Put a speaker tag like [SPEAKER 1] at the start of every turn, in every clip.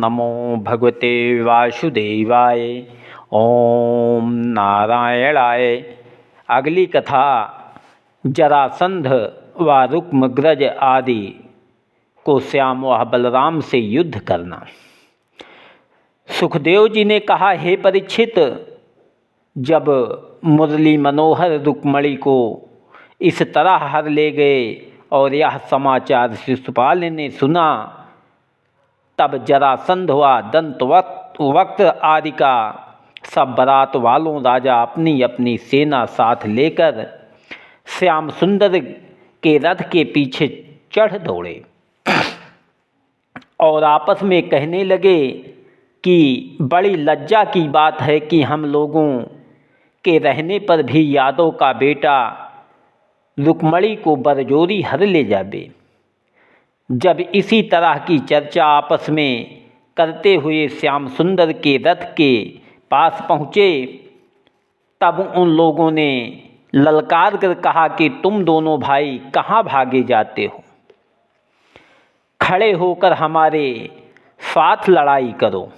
[SPEAKER 1] नमो भगवते वासुदेवाय। ओम नारायणाय। अगली कथा जरासंध व रुक्मग्रज आदि को श्याम व बलराम से युद्ध करना। सुखदेव जी ने कहा, हे परीक्षित, जब मुरली मनोहर रुक्मणी को इस तरह हर ले गए और यह समाचार शिशुपाल ने सुना, तब जरासंध व दंतवक्त आदि का सब बारात वालों राजा अपनी अपनी सेना साथ लेकर श्याम सुंदर के रथ के पीछे चढ़ दौड़े और आपस में कहने लगे कि बड़ी लज्जा की बात है कि हम लोगों के रहने पर भी यादव का बेटा रुक्मणी को बरजोरी हर ले जाबे। जब इसी तरह की चर्चा आपस में करते हुए श्याम सुंदर के रथ के पास पहुँचे, तब उन लोगों ने ललकार कर कहा कि तुम दोनों भाई कहाँ भागे जाते हो? खड़े होकर हमारे साथ लड़ाई करो।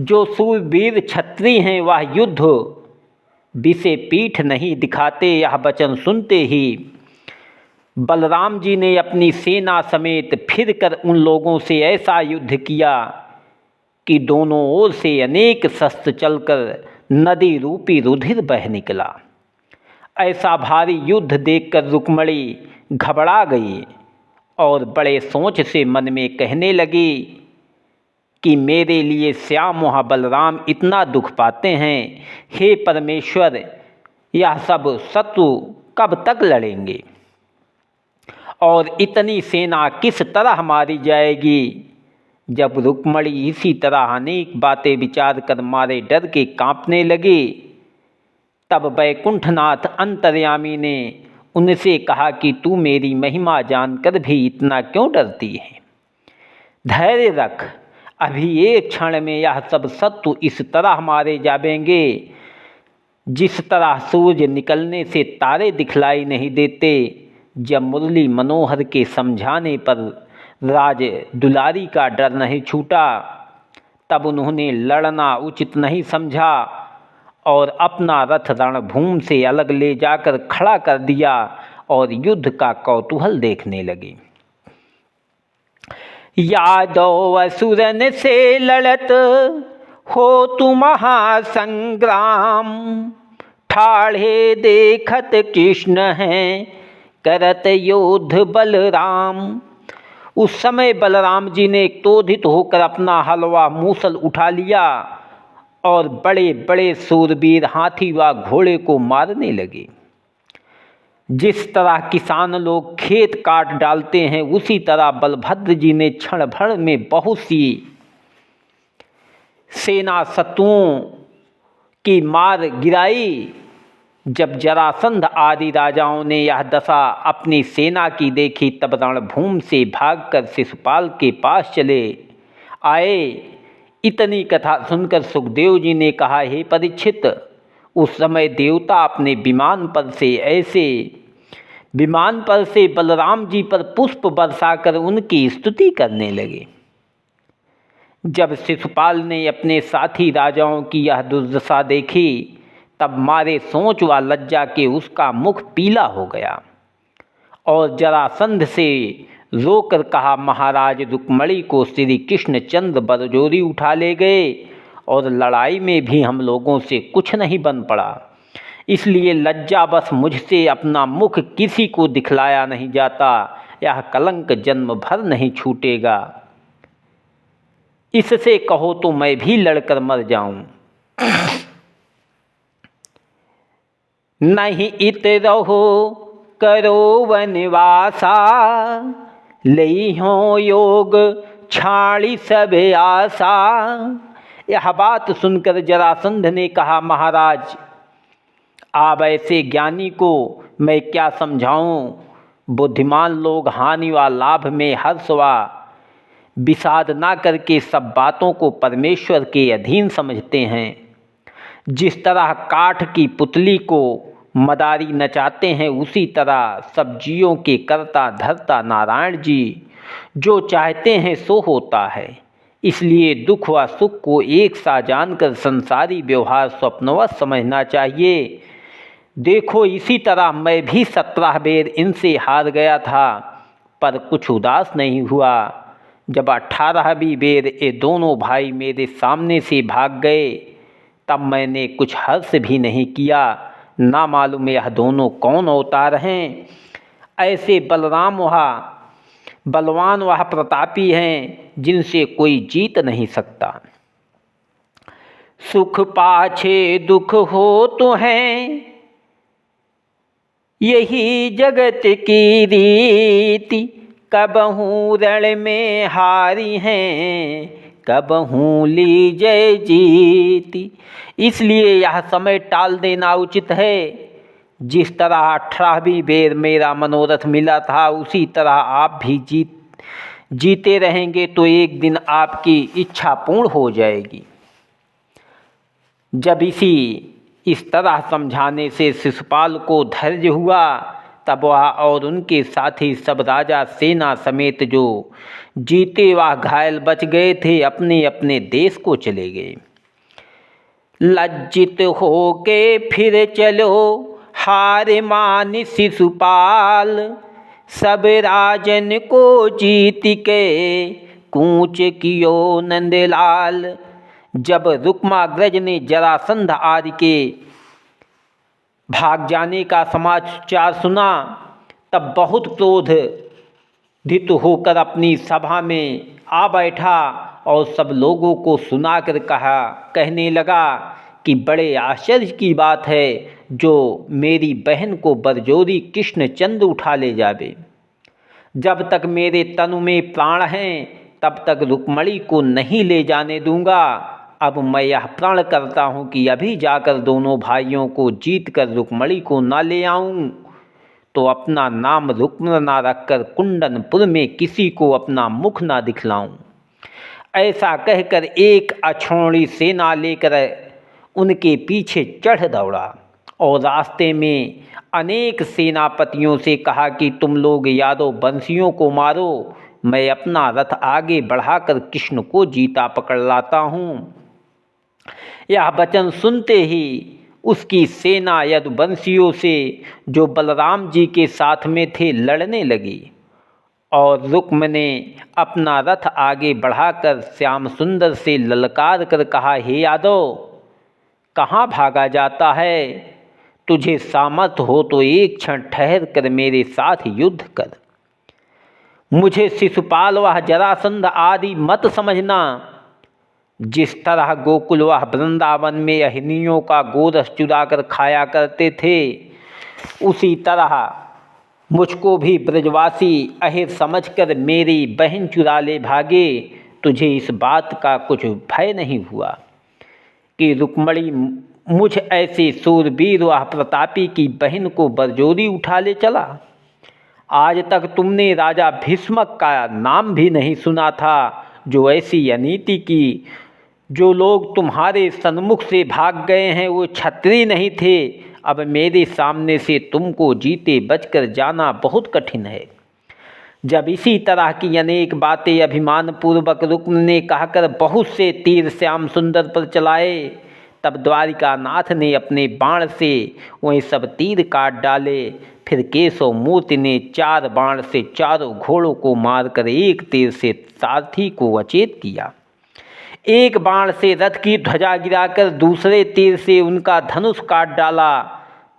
[SPEAKER 1] जो सूरवीर क्षत्रिय हैं वह युद्ध विषे पीठ नहीं दिखाते। यह वचन सुनते ही बलराम जी ने अपनी सेना समेत फिर कर उन लोगों से ऐसा युद्ध किया कि दोनों ओर से अनेक शस्त्र चलकर नदी रूपी रुधिर बह निकला। ऐसा भारी युद्ध देखकर रुक्मणी घबरा गई और बड़े सोच से मन में कहने लगी कि मेरे लिए श्याम व बलराम इतना दुख पाते हैं। हे परमेश्वर, यह सब शत्रु कब तक लड़ेंगे और इतनी सेना किस तरह मारी जाएगी? जब रुक्मणी इसी तरह अनेक बातें विचार कर मारे डर के कांपने लगी, तब वैकुंठनाथ अंतर्यामी ने उनसे कहा कि तू मेरी महिमा जानकर भी इतना क्यों डरती है? धैर्य रख, अभी एक क्षण में यह सब शत्रु इस तरह मारे जाएंगे जिस तरह सूरज निकलने से तारे दिखलाई नहीं देते। जब मुरली मनोहर के समझाने पर राज दुलारी का डर नहीं छूटा, तब उन्होंने लड़ना उचित नहीं समझा और अपना रथ रणभूमि से अलग ले जाकर खड़ा कर दिया और युद्ध का कौतूहल देखने लगे। यादव असुरन से लड़त हो तु महासंग्राम, ठाढ़े देखत कृष्ण हैं करत योद्ध बलराम। उस समय बलराम जी ने क्रोधित होकर अपना हलवा मूसल उठा लिया और बड़े बड़े सूरवीर हाथी व घोड़े को मारने लगे। जिस तरह किसान लोग खेत काट डालते हैं, उसी तरह बलभद्र जी ने क्षण भर में बहुत सी सेना शत्रुओं की मार गिराई। जब जरासंध आदि राजाओं ने यह दशा अपनी सेना की देखी, तब रणभूमि से भागकर शिशुपाल के पास चले आए। इतनी कथा सुनकर सुखदेव जी ने कहा, हे परीक्षित, उस समय देवता अपने विमान पर से बलराम जी पर पुष्प बरसाकर उनकी स्तुति करने लगे। जब शिशुपाल ने अपने साथी राजाओं की यह दुर्दशा देखी, तब मारे सोच व लज्जा के उसका मुख पीला हो गया और जरासंध से रोकर कहा, महाराज रुक्मणी को श्री कृष्णचंद्र बरजोरी उठा ले गए और लड़ाई में भी हम लोगों से कुछ नहीं बन पड़ा। इसलिए लज्जावश मुझसे अपना मुख किसी को दिखलाया नहीं जाता। यह कलंक जन्म भर नहीं छूटेगा। इससे कहो तो मैं भी लड़कर मर जाऊं। नहीं इत रहो करो वनवासा, लई हो योग छाड़ी सब आशा। यह बात सुनकर जरासंध ने कहा, महाराज, आप ऐसे ज्ञानी को मैं क्या समझाऊं? बुद्धिमान लोग हानि व लाभ में हर्ष व विषाद ना करके सब बातों को परमेश्वर के अधीन समझते हैं। जिस तरह काठ की पुतली को मदारी नचाते हैं, उसी तरह सब जीवों के कर्ता धर्ता नारायण जी जो चाहते हैं सो होता है। इसलिए दुख व सुख को एक सा जानकर संसारी व्यवहार स्वप्नवत समझना चाहिए। देखो, इसी तरह मैं भी 17 बेर इनसे हार गया था, पर कुछ उदास नहीं हुआ। जब 18वीं बेर ये दोनों भाई मेरे सामने से भाग गए, तब मैंने कुछ हर्ष भी नहीं किया। ना मालूम यह दोनों कौन अवतार हैं। ऐसे बलवान वह प्रतापी हैं जिनसे कोई जीत नहीं सकता। सुख पाछे दुख हो तो हैं, यही जगत की रीति। कबहू रण में हारी हैं, कबहू ली जय जीती। इसलिए यह समय टाल देना उचित है। जिस तरह 18वीं बेर मेरा मनोरथ मिला था, उसी तरह आप भी जीते रहेंगे तो एक दिन आपकी इच्छा पूर्ण हो जाएगी। जब इस तरह समझाने से शिशुपाल को धैर्य हुआ, तब वह और उनके साथी सब राजा सेना समेत जो जीते व घायल बच गए थे, अपने अपने देश को चले गए। लज्जित हो के फिर चलो, हार मान शिशुपाल। सब राजन को जीत के कूच कियो नंदलाल। जब रुक्माग्रज ने जरासंध आदि के भाग जाने का समाचार सुना, तब बहुत क्रोधित होकर अपनी सभा में आ बैठा और सब लोगों को सुनाकर कहने लगा कि बड़े आश्चर्य की बात है, जो मेरी बहन को बरजोरी कृष्णचंद्र उठा ले जावे। जब तक मेरे तनु में प्राण हैं, तब तक रुक्मणी को नहीं ले जाने दूंगा। अब मैं यह प्रण करता हूँ कि अभी जाकर दोनों भाइयों को जीत कर रुक्मणी को न ले आऊँ, तो अपना नाम रुक्म ना रखकर कुंडनपुर में किसी को अपना मुख ना दिखलाऊं। ऐसा कहकर एक अछोड़ी सेना लेकर उनके पीछे चढ़ दौड़ा और रास्ते में अनेक सेनापतियों से कहा कि तुम लोग यादव बंसियों को मारो, मैं अपना रथ आगे बढ़ाकर कृष्ण को जीता पकड़ लाता हूँ। यह वचन सुनते ही उसकी सेना यदुवंशियों से, जो बलराम जी के साथ में थे, लड़ने लगी और रुक्म ने अपना रथ आगे बढ़ाकर श्याम सुंदर से ललकार कर कहा, हे यादव, कहाँ भागा जाता है? तुझे सामर्थ हो तो एक क्षण ठहर कर मेरे साथ युद्ध कर। मुझे शिशुपाल व जरासंध आदि मत समझना। जिस तरह गोकुल व वृंदावन में अहिनियों का गोरस चुराकर खाया करते थे, उसी तरह मुझको भी ब्रजवासी अहिर समझकर मेरी बहन चुरा ले भागे। तुझे इस बात का कुछ भय नहीं हुआ कि रुक्मणी मुझ ऐसे सूरवीर व प्रतापी की बहन को बरजोरी उठा ले चला? आज तक तुमने राजा भीष्मक का नाम भी नहीं सुना था, जो ऐसी अनीति की। जो लोग तुम्हारे सन्मुख से भाग गए हैं, वो क्षत्रिय नहीं थे। अब मेरे सामने से तुमको जीते बचकर जाना बहुत कठिन है। जब इसी तरह की अनेक बातें अभिमान पूर्वक रुक्म ने कहकर बहुत से तीर श्याम सुंदर पर चलाए, तब द्वारिका नाथ ने अपने बाण से वही सब तीर काट डाले। फिर केशव मूर्ति ने 4 बाण से चारों घोड़ों को मारकर एक तीर से सारथी को अचेत किया। एक बाण से रथ की ध्वजा गिराकर दूसरे तीर से उनका धनुष काट डाला।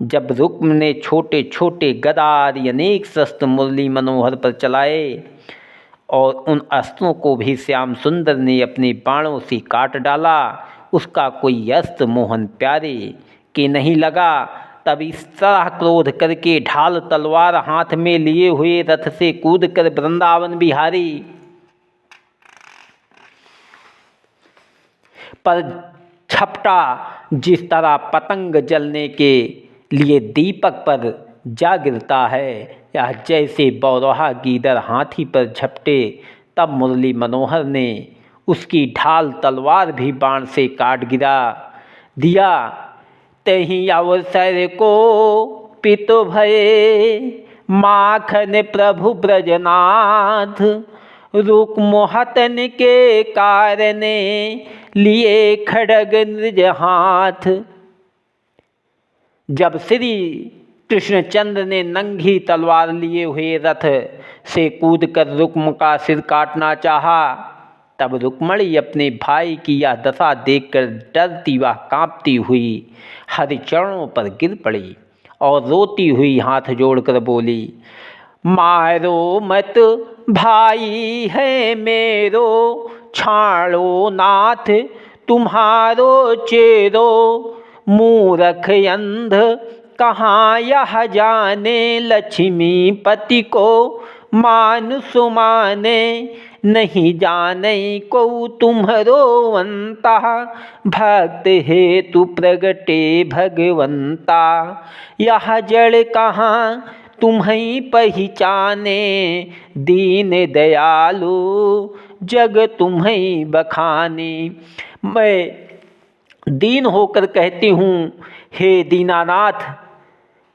[SPEAKER 1] जब रुक्म ने छोटे छोटे गदार अनेक शस्त्र मुरली मनोहर पर चलाए और उन अस्त्रों को भी श्याम सुंदर ने अपने बाणों से काट डाला, उसका कोई अस्त्र मोहन प्यारे के नहीं लगा। तब इस तरह क्रोध करके ढाल तलवार हाथ में लिए हुए रथ से कूदकर वृंदावन बिहारी पर झपटा। जिस तरह पतंग जलने के लिए दीपक पर जा गिरता है, या जैसे बौरोहा गीदड़ हाथी पर झपटे, तब मुरली मनोहर ने उसकी ढाल तलवार भी बाण से काट गिरा दिया। तही अवसर को पितु भये, माखन प्रभु ब्रजनाथ। रुक्म हतन के कारण लिए खड्ग निज हाथ। जब श्री कृष्णचंद्र ने नंगी तलवार लिए हुए रथ से कूदकर रुक्म का सिर काटना चाहा, तब रुक्मणी अपने भाई की यह दशा देखकर डरती व कांपती हुई हरिचरणों पर गिर पड़ी और रोती हुई हाथ जोड़कर बोली, मारो मत भाई है मेरो, छाड़ो नाथ तुम्हारो चेरो। मूर्ख अंध कहाँ यह जाने, लक्ष्मीपति को मानुष माने। नहीं जाने को तुम्हारो अंता, भक्त हेतु प्रगटे भगवंता। यह जड़ कहाँ तुम्हें पहचाने, दीन दयालु जग तुम्हें बखाने। मैं दीन होकर कहती हूँ, हे दीनानाथ,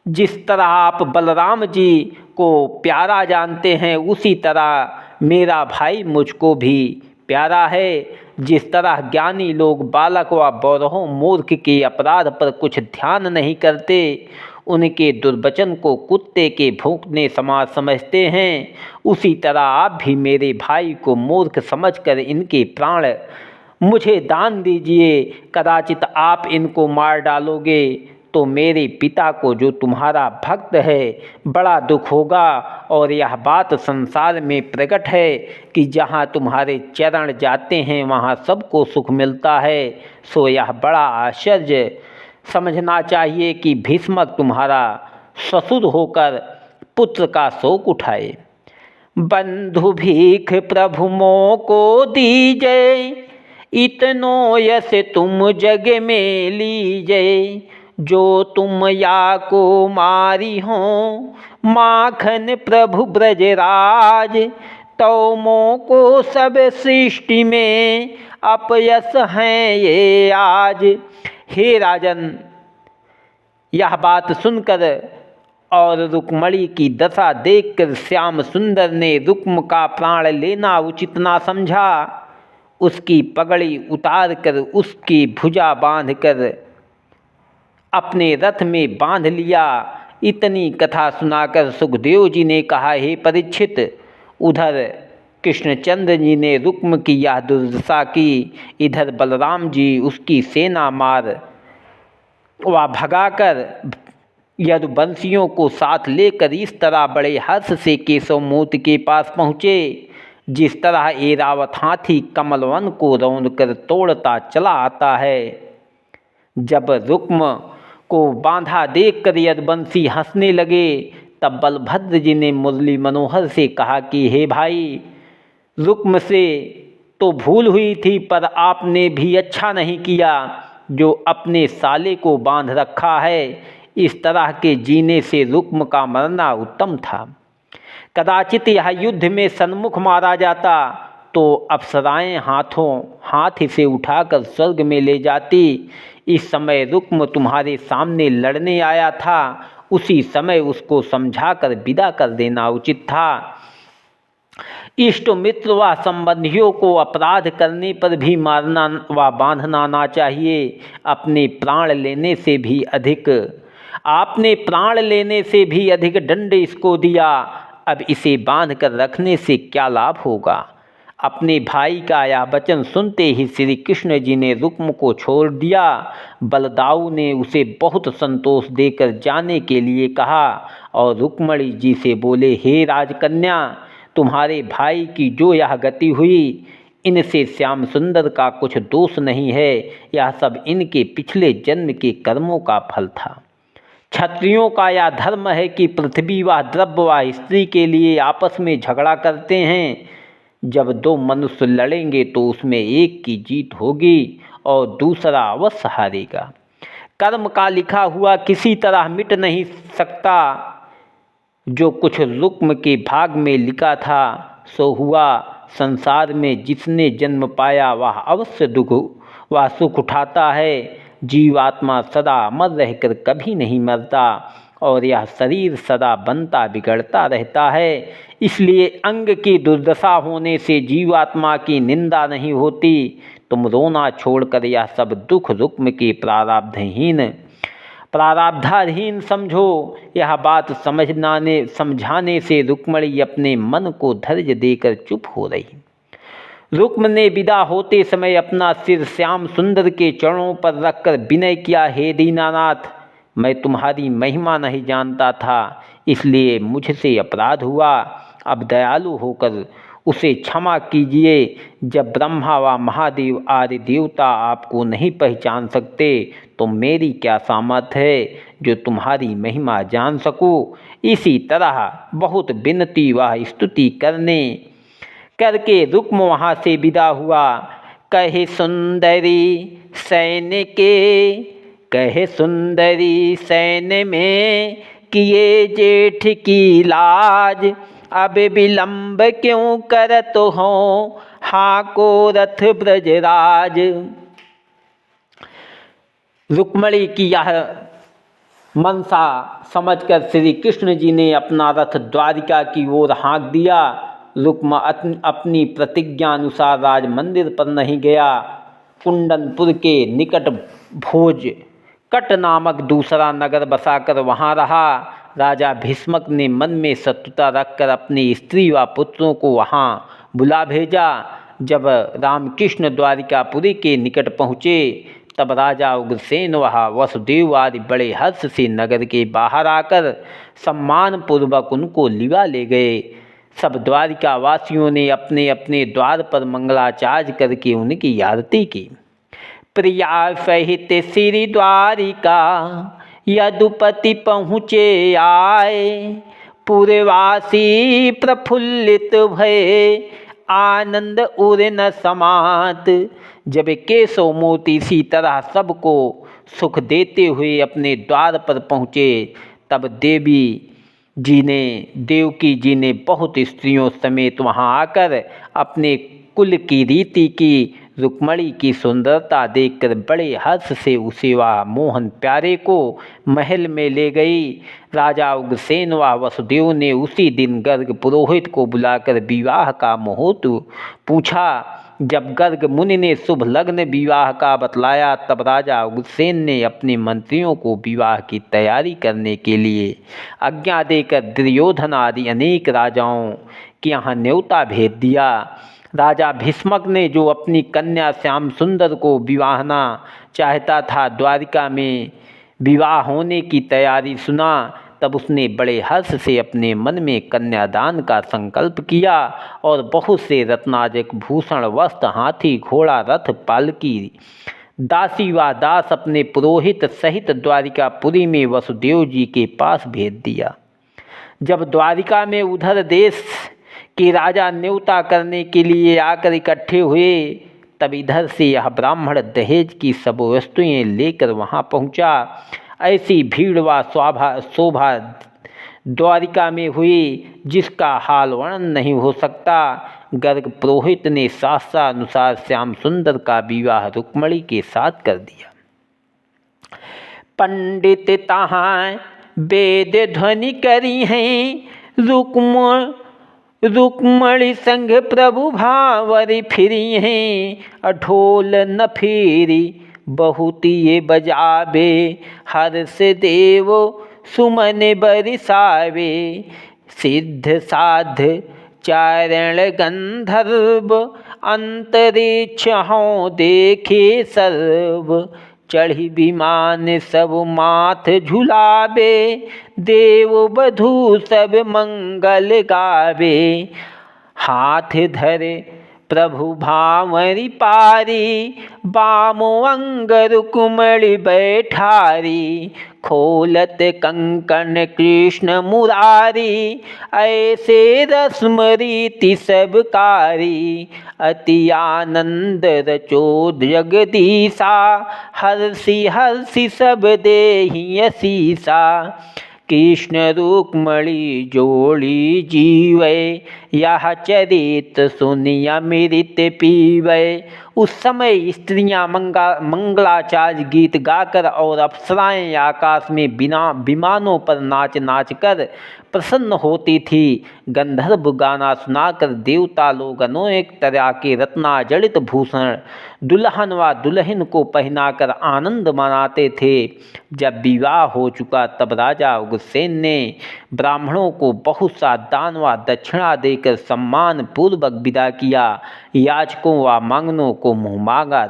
[SPEAKER 1] जिस तरह आप बलराम जी को प्यारा जानते हैं, उसी तरह मेरा भाई मुझको भी प्यारा है। जिस तरह ज्ञानी लोग बालक व बौरहों मूर्ख के अपराध पर कुछ ध्यान नहीं करते, उनके दुर्वचन को कुत्ते के भौंकने समान समझते हैं, उसी तरह आप भी मेरे भाई को मूर्ख समझकर इनके प्राण मुझे दान दीजिए। कदाचित आप इनको मार डालोगे तो मेरे पिता को, जो तुम्हारा भक्त है, बड़ा दुख होगा। और यह बात संसार में प्रकट है कि जहाँ तुम्हारे चरण जाते हैं वहाँ सबको सुख मिलता है। सो यह बड़ा आश्चर्य समझना चाहिए कि भीष्मक तुम्हारा ससुर होकर पुत्र का शोक उठाए। बंधु भीख प्रभु मोको दीजय, इतनो यस तुम जग में लीजय। जो तुम या को मारी हो, माखन प्रभु ब्रजराज। तो मोको सब सृष्टि में अपयस हैं ये आज। हे राजन, यह बात सुनकर और रुक्मणी की दशा देखकर श्याम सुंदर ने रुक्म का प्राण लेना उचित ना समझा। उसकी पगड़ी उतार कर उसकी भुजा बांधकर अपने रथ में बांध लिया। इतनी कथा सुनाकर सुखदेव जी ने कहा, हे परीक्षित, उधर कृष्णचंद्र जी ने रुक्म की यह दुर्दशा की, इधर बलराम जी उसकी सेना मार व भगाकर यदुवंशियों को साथ लेकर इस तरह बड़े हर्ष से केशव मूर्ति के पास पहुँचे, जिस तरह ऐरावत हाथी कमलवन को रौंदकर तोड़ता चला आता है। जब रुक्म को बांधा देखकर यदुवंशी हंसने लगे, तब बलभद्र जी ने मुरली मनोहर से कहा कि हे भाई, रुक्म से तो भूल हुई थी, पर आपने भी अच्छा नहीं किया जो अपने साले को बांध रखा है। इस तरह के जीने से रुक्म का मरना उत्तम था। कदाचित यह युद्ध में सन्मुख मारा जाता तो अप्सराएं हाथ से उठाकर स्वर्ग में ले जाती। इस समय रुक्म तुम्हारे सामने लड़ने आया था, उसी समय उसको समझाकर विदा कर देना उचित था। इष्ट मित्र व संबंधियों को अपराध करने पर भी मारना व बांधना ना चाहिए। अपने प्राण लेने से भी अधिक आपने प्राण लेने से भी अधिक दंड इसको दिया। अब इसे बांध कर रखने से क्या लाभ होगा। अपने भाई का यह वचन सुनते ही श्री कृष्ण जी ने रुक्म को छोड़ दिया। बलदाऊ ने उसे बहुत संतोष देकर जाने के लिए कहा और रुक्मणी जी से बोले, हे राजकन्या, तुम्हारे भाई की जो यह गति हुई, इनसे श्याम सुंदर का कुछ दोष नहीं है। यह सब इनके पिछले जन्म के कर्मों का फल था। क्षत्रियों का यह धर्म है कि पृथ्वी व द्रव्य व स्त्री के लिए आपस में झगड़ा करते हैं। जब दो मनुष्य लड़ेंगे तो उसमें एक की जीत होगी और दूसरा अवश्य हारेगा। कर्म का लिखा हुआ किसी तरह मिट नहीं सकता। जो कुछ रुक्म के भाग में लिखा था सो हुआ। संसार में जिसने जन्म पाया वह अवश्य दुख व सुख उठाता है। जीवात्मा सदा अमर रहकर कभी नहीं मरता और यह शरीर सदा बनता बिगड़ता रहता है। इसलिए अंग की दुर्दशा होने से जीवात्मा की निंदा नहीं होती। तुम रोना छोड़कर यह सब दुख रुक्म के प्रारब्धाधीन समझो। यह बात समझाने से रुक्मणी अपने मन को धैर्य देकर चुप हो रही। रुक्म ने विदा होते समय अपना सिर श्याम सुंदर के चरणों पर रखकर विनय किया, हे दीनानाथ, मैं तुम्हारी महिमा नहीं जानता था, इसलिए मुझसे अपराध हुआ। अब दयालु होकर उसे क्षमा कीजिए। जब ब्रह्मा व महादेव आदि देवता आपको नहीं पहचान सकते तो मेरी क्या सामर्थ्य है जो तुम्हारी महिमा जान सकूं। इसी तरह बहुत विनती व स्तुति करके रुक्म वहाँ से विदा हुआ। कहे सुंदरी सैन्य में किए जेठ की लाज, अब विलंब क्यों करत हो हाँ को रथ ब्रजराज। रुक्मणी की यह मनसा समझकर श्री कृष्ण जी ने अपना रथ द्वारिका की ओर हाँक दिया। रुक्म अपनी प्रतिज्ञा अनुसार राज मंदिर पर नहीं गया। कुंडनपुर के निकट भोजकट नामक दूसरा नगर बसाकर वहाँ रहा। राजा भीष्मक ने मन में शत्रुता रखकर अपनी स्त्री व पुत्रों को वहाँ बुला भेजा। जब रामकृष्ण द्वारिकापुरी के निकट पहुँचे तब राजा उग्रसेन व वसुदेव आदि बड़े हर्ष से नगर के बाहर आकर सम्मानपूर्वक उनको लिवा ले गए। सब द्वारिका वासियों ने अपने अपने द्वार पर मंगलाचार्य करके उनकी आरती की। प्रिया सहित श्री द्वारिका यदुपति पहुँचे आए, पुरवासी प्रफुल्लित भये आनंद उर न समात। जब केशव मोती इसी तरह सबको सुख देते हुए अपने द्वार पर पहुँचे तब देवकी जी ने बहुत स्त्रियों समेत वहाँ आकर अपने कुल की रीति की रुक्मणी की सुंदरता देखकर बड़े हर्ष से उसे व मोहन प्यारे को महल में ले गई। राजा उग्रसेन व वसुदेव ने उसी दिन गर्ग पुरोहित को बुलाकर विवाह का मुहूर्त पूछा। जब गर्ग मुनि ने शुभ लग्न विवाह का बतलाया तब राजा उग्रसेन ने अपने मंत्रियों को विवाह की तैयारी करने के लिए आज्ञा देकर दुर्योधन आदि अनेक राजाओं के यहाँ न्योता भेज दिया। राजा भीष्मक ने जो अपनी कन्या श्याम सुंदर को विवाहना चाहता था, द्वारिका में विवाह होने की तैयारी सुना तब उसने बड़े हर्ष से अपने मन में कन्यादान का संकल्प किया और बहुत से रत्नाजक भूषण वस्त्र हाथी घोड़ा रथ पालकी दासी व दास अपने पुरोहित सहित द्वारिकापुरी में वसुदेव जी के पास भेज दिया। जब द्वारिका में उधर देश के राजा न्योता करने के लिए आकर इकट्ठे हुए तब इधर से यह ब्राह्मण दहेज की सब वस्तुएं लेकर वहां पहुंचा। ऐसी भीड़ व शोभा द्वारिका में हुई जिसका हाल वर्णन नहीं हो सकता। गर्ग पुरोहित ने शास्त्रानुसार श्याम सुंदर का विवाह रुक्मणी के साथ कर दिया। पंडित तहाँ वेद ध्वनि करी हैं रुक्मणी संग प्रभु भावरी फिरी हैं। ढोल न फिरी बहुत ये बजावे हर्ष देव सुमन बरसावे। सिद्ध साध चारण गंधर्व अंतरिक्ष हों देखे सर्व। चढ़ी विमान सब माथ झुलावे देव बधू सब मंगल गावे। हाथ धरे प्रभु भावरी पारी बामो अंग रुक्मणी बैठारी। खोलत कंकण कृष्ण मुरारी ऐसे रस्म रीति सब कारी। अति आनंद रचो जगदीशा हर्षि हर्षि सब देहि असीसा। कृष्ण रुक्मणी जोड़ी जीवे यह चरित सुनिया मृत पीवै। उस समय स्त्रियां मंगलाचार्य गीत गाकर और अप्सराएं आकाश में बिना विमानों पर नाच नाच कर प्रसन्न होती थी। गंधर्व गाना सुनाकर देवता लोग अनेक तरह के रत्नाजड़ित भूषण दुल्हन व दुल्हन को पहनाकर आनंद मनाते थे। जब विवाह हो चुका तब राजा उग्रसेन ने ब्राह्मणों को बहुत सा दान व दक्षिणा देकर सम्मान पूर्वक विदा किया। याचकों व मांगनों को मुँह मांगा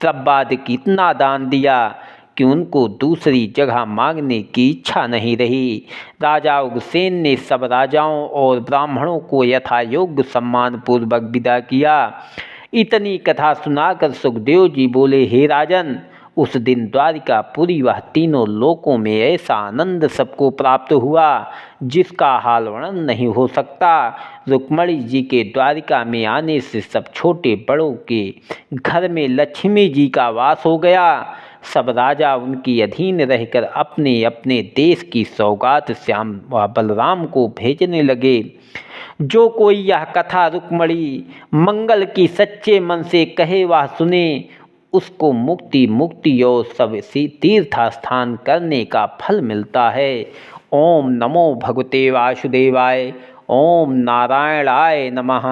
[SPEAKER 1] द्रव्यादि इतना दान दिया कि उनको दूसरी जगह मांगने की इच्छा नहीं रही। राजा उग्रसेन ने सब राजाओं और ब्राह्मणों को यथायोग्य सम्मान पूर्वक विदा किया। इतनी कथा सुनाकर सुखदेव जी बोले, हे राजन, उस दिन द्वारिकापुरी वह तीनों लोकों में ऐसा आनंद सबको प्राप्त हुआ जिसका हाल वर्णन नहीं हो सकता। रुक्मणी जी के द्वारिका में आने से सब छोटे बड़ों के घर में लक्ष्मी जी का वास हो गया। सब राजा उनकी अधीन रहकर अपने अपने देश की सौगात श्याम व बलराम को भेजने लगे। जो कोई यह कथा रुक्मणी मंगल की सच्चे मन से कहे वह सुने, उसको मुक्ति और सब तीर्थ स्थान करने का फल मिलता है। ओम नमो भगवते वासुदेवाय। ओम नारायणाय नमः।